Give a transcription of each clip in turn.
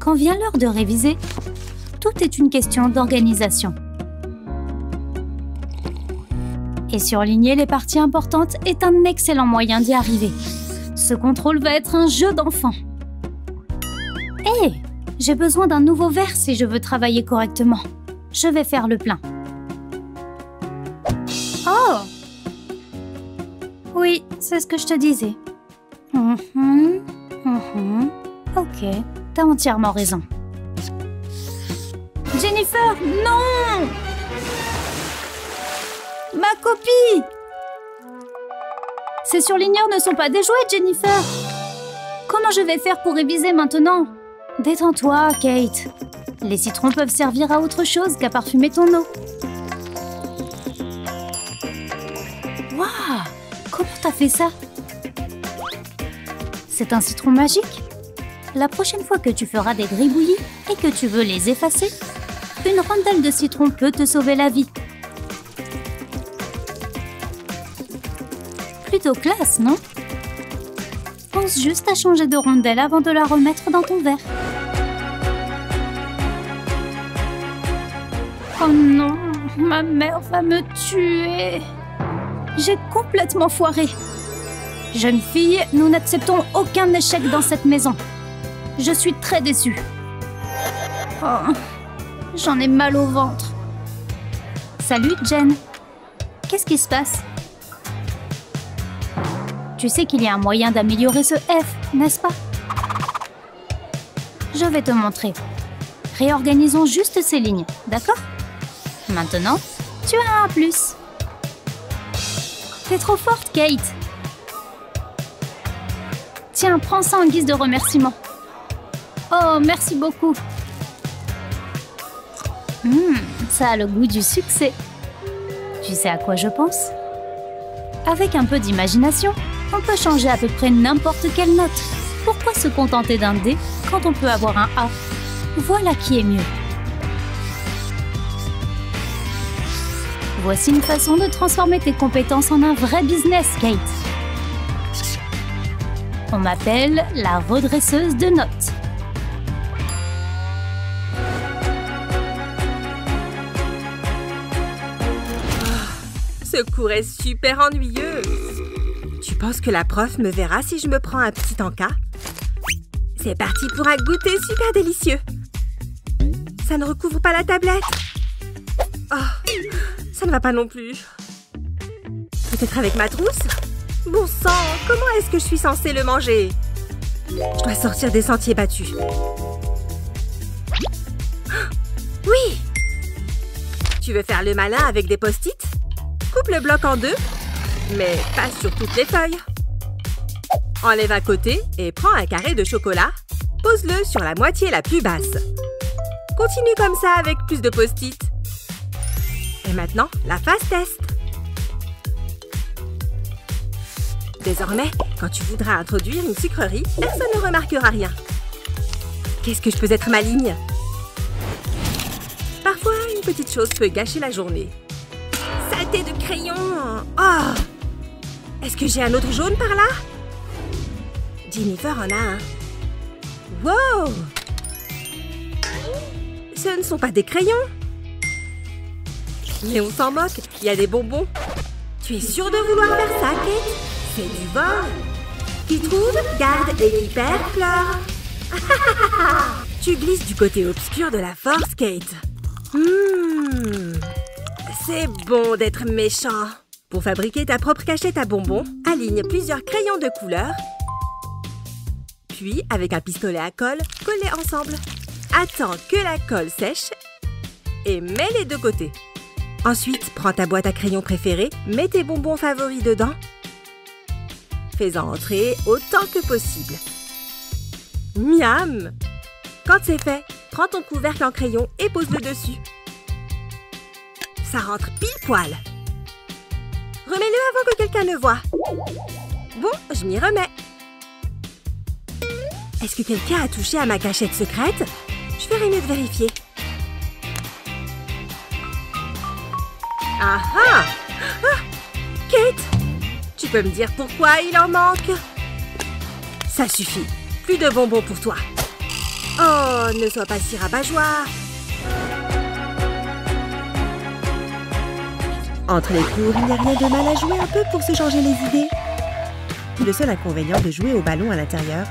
Quand vient l'heure de réviser, tout est une question d'organisation. Et surligner les parties importantes est un excellent moyen d'y arriver. Ce contrôle va être un jeu d'enfant. Hé, j'ai besoin d'un nouveau verre si je veux travailler correctement. Je vais faire le plein. Oh! Oui, c'est ce que je te disais. Ok, t'as entièrement raison. Jennifer, non! Ma copie! Ces surligneurs ne sont pas des jouets, Jennifer. Comment je vais faire pour réviser maintenant? Détends-toi, Kate. Les citrons peuvent servir à autre chose qu'à parfumer ton eau. Waouh! Comment t'as fait ça? C'est un citron magique? La prochaine fois que tu feras des gribouillis et que tu veux les effacer, une rondelle de citron peut te sauver la vie. Plutôt classe, non? Pense juste à changer de rondelle avant de la remettre dans ton verre. Oh non, ma mère va me tuer. J'ai complètement foiré. Jeune fille, nous n'acceptons aucun échec dans cette maison. Je suis très déçue. Oh, j'en ai mal au ventre. Salut, Jen. Qu'est-ce qui se passe? Tu sais qu'il y a un moyen d'améliorer ce F, n'est-ce pas? Je vais te montrer. Réorganisons juste ces lignes, d'accord? Maintenant, tu as un plus. T'es trop forte, Kate. Tiens, prends ça en guise de remerciement. Oh, merci beaucoup. Ça a le goût du succès. Tu sais à quoi je pense? Avec un peu d'imagination, on peut changer à peu près n'importe quelle note. Pourquoi se contenter d'un D quand on peut avoir un A? Voilà qui est mieux. Voici une façon de transformer tes compétences en un vrai business, Kate. On m'appelle la redresseuse de notes. Ce cours est super ennuyeux. Tu penses que la prof me verra si je me prends un petit encas? C'est parti pour un goûter super délicieux. Ça ne recouvre pas la tablette. Oh, ça ne va pas non plus. Peut-être avec ma trousse? Bon sang, comment est-ce que je suis censée le manger? Je dois sortir des sentiers battus. Oui! Tu veux faire le malin avec des post-it? Coupe le bloc en deux, mais pas sur toutes les feuilles. Enlève un côté et prends un carré de chocolat. Pose-le sur la moitié la plus basse. Continue comme ça avec plus de post-it. Et maintenant, la phase test. Désormais, quand tu voudras introduire une sucrerie, personne ne remarquera rien. Qu'est-ce que je peux être maligne? Parfois, une petite chose peut gâcher la journée. Saleté de crayon! Oh! Est-ce que j'ai un autre jaune par là? Jennifer en a un. Wow! Ce ne sont pas des crayons. Mais on s'en moque, il y a des bonbons. Tu es sûre de vouloir faire ça, Kate? C'est du vol. Qui trouve, garde et qui perd, pleure. Tu glisses du côté obscur de la force, Kate. C'est bon d'être méchant. Pour fabriquer ta propre cachette à bonbons, aligne plusieurs crayons de couleur. Puis, avec un pistolet à colle, colle-les ensemble. Attends que la colle sèche et mets les deux côtés. Ensuite, prends ta boîte à crayons préférée, mets tes bonbons favoris dedans. Fais-en entrer autant que possible. Miam! Quand c'est fait, prends ton couvercle en crayon et pose-le dessus. Ça rentre pile poil. Remets-le avant que quelqu'un ne voie. Bon, je m'y remets. Est-ce que quelqu'un a touché à ma cachette secrète? Je ferais mieux de vérifier. Ah ah! Kate! Tu peux me dire pourquoi il en manque? Ça suffit. Plus de bonbons pour toi. Oh ne sois pas si rabat-joie. Entre les cours, il n'y a rien de mal à jouer un peu pour se changer les idées. Le seul inconvénient de jouer au ballon à l'intérieur,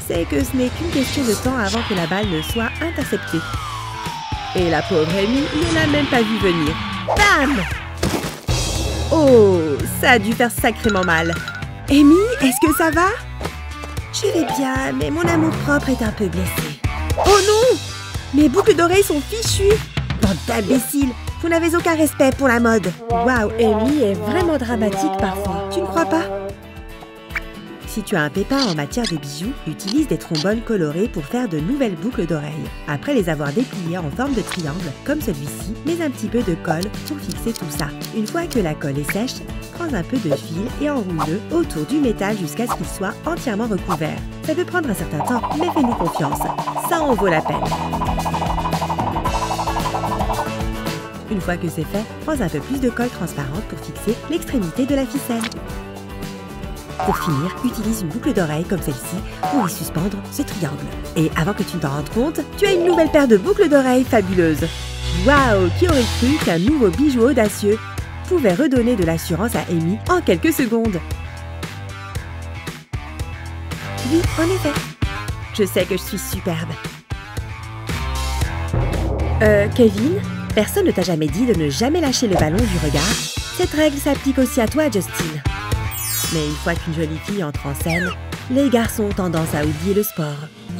c'est que ce n'est qu'une question de temps avant que la balle ne soit interceptée. Et la pauvre Amy ne l'a même pas vu venir. Bam! Oh, ça a dû faire sacrément mal. Amy, est-ce que ça va? Je vais bien, mais mon amour-propre est un peu blessé. Oh non! Mes boucles d'oreilles sont fichues! Bande d'imbéciles! Vous n'avez aucun respect pour la mode. Waouh, Amy est vraiment dramatique parfois. Tu ne crois pas? Si tu as un pépin en matière de bijoux, utilise des trombones colorés pour faire de nouvelles boucles d'oreilles. Après les avoir dépliées en forme de triangle, comme celui-ci, mets un petit peu de colle pour fixer tout ça. Une fois que la colle est sèche, prends un peu de fil et enroule-le autour du métal jusqu'à ce qu'il soit entièrement recouvert. Ça peut prendre un certain temps, mais fais-nous confiance. Ça en vaut la peine. Une fois que c'est fait, prends un peu plus de colle transparente pour fixer l'extrémité de la ficelle. Pour finir, utilise une boucle d'oreille comme celle-ci pour y suspendre ce triangle. Et avant que tu ne t'en rendes compte, tu as une nouvelle paire de boucles d'oreilles fabuleuses. Waouh, qui aurait cru qu'un nouveau bijou audacieux pouvait redonner de l'assurance à Amy en quelques secondes? Oui, en effet. Je sais que je suis superbe. Kevin, personne ne t'a jamais dit de ne jamais lâcher le ballon du regard. Cette règle s'applique aussi à toi, Justin. Mais une fois qu'une jolie fille entre en scène, les garçons ont tendance à oublier le sport.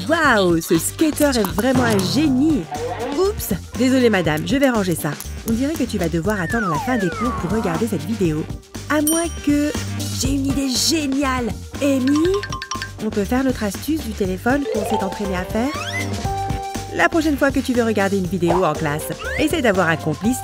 Waouh, ce skater est vraiment un génie! Oups, désolée madame, je vais ranger ça. On dirait que tu vas devoir attendre la fin des cours pour regarder cette vidéo. À moins que... J'ai une idée géniale! Amy, on peut faire notre astuce du téléphone qu'on s'est entraîné à faire? La prochaine fois que tu veux regarder une vidéo en classe, essaie d'avoir un complice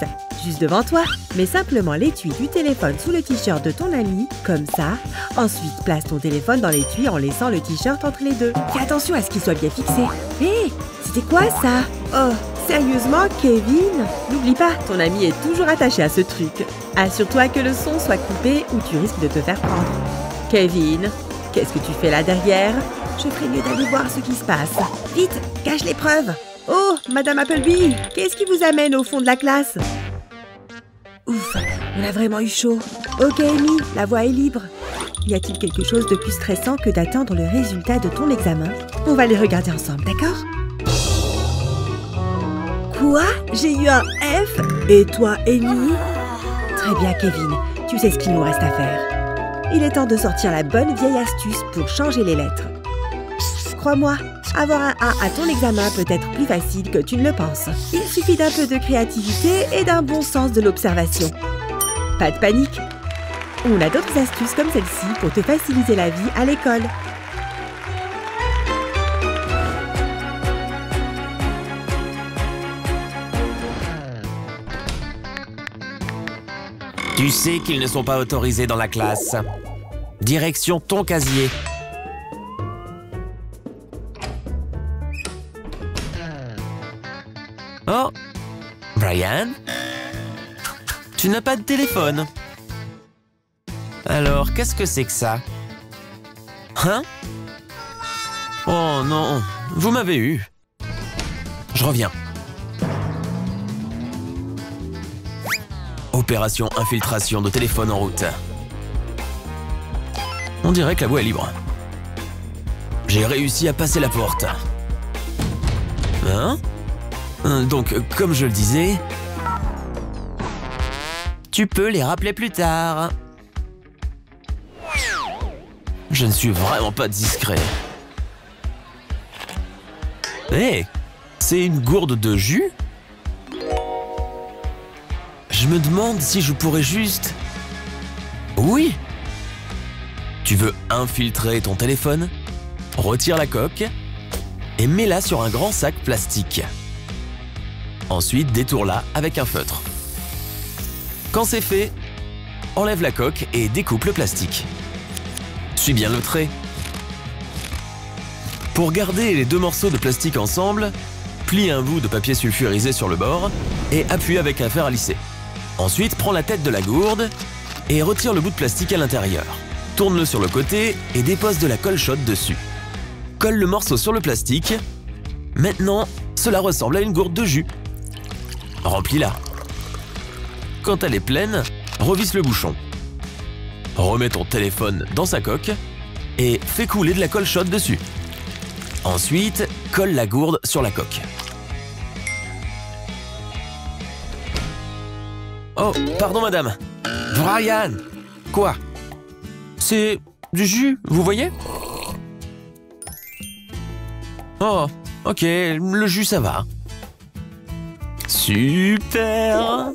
juste devant toi. Mets simplement l'étui du téléphone sous le t-shirt de ton ami, comme ça. Ensuite, place ton téléphone dans l'étui en laissant le t-shirt entre les deux. Fais attention à ce qu'il soit bien fixé. Hé, c'était quoi ça? Oh, sérieusement, Kevin? N'oublie pas, ton ami est toujours attaché à ce truc. Assure-toi que le son soit coupé ou tu risques de te faire prendre. Kevin, qu'est-ce que tu fais là derrière? Je ferais mieux d'aller voir ce qui se passe. Vite, cache les preuves. Oh, Madame Appleby, qu'est-ce qui vous amène au fond de la classe? Ouf, on a vraiment eu chaud. Ok, Amy, la voie est libre. Y a-t-il quelque chose de plus stressant que d'attendre le résultat de ton examen? On va les regarder ensemble, d'accord? Quoi? J'ai eu un F? Et toi, Amy? Très bien, Kevin. Tu sais ce qu'il nous reste à faire. Il est temps de sortir la bonne vieille astuce pour changer les lettres. Crois-moi, avoir un A à ton examen peut être plus facile que tu ne le penses. Il suffit d'un peu de créativité et d'un bon sens de l'observation. Pas de panique. On a d'autres astuces comme celle-ci pour te faciliter la vie à l'école. Tu sais qu'ils ne sont pas autorisés dans la classe. Direction ton casier. Oh, Brian? Tu n'as pas de téléphone. Alors, qu'est-ce que c'est que ça? Hein? Oh non, vous m'avez eu. Je reviens. Opération infiltration de téléphone en route. On dirait que la voie est libre. J'ai réussi à passer la porte. Hein? Donc, comme je le disais, tu peux les rappeler plus tard. Je ne suis vraiment pas discret. Hé, c'est une gourde de jus? Je me demande si je pourrais juste... Oui! Tu veux infiltrer ton téléphone? Retire la coque et mets-la sur un grand sac plastique. Ensuite, détourne-la avec un feutre. Quand c'est fait, enlève la coque et découpe le plastique. Suis bien le trait. Pour garder les deux morceaux de plastique ensemble, plie un bout de papier sulfurisé sur le bord et appuie avec un fer à lisser. Ensuite, prends la tête de la gourde et retire le bout de plastique à l'intérieur. Tourne-le sur le côté et dépose de la colle chaude dessus. Colle le morceau sur le plastique Maintenant, cela ressemble à une gourde de jus. Remplis-la. Quand elle est pleine, revisse le bouchon. Remets ton téléphone dans sa coque et fais couler de la colle chaude dessus. Ensuite, colle la gourde sur la coque. Oh, pardon madame. Brian! Quoi? C'est du jus, vous voyez? Oh, ok, le jus ça va. Super!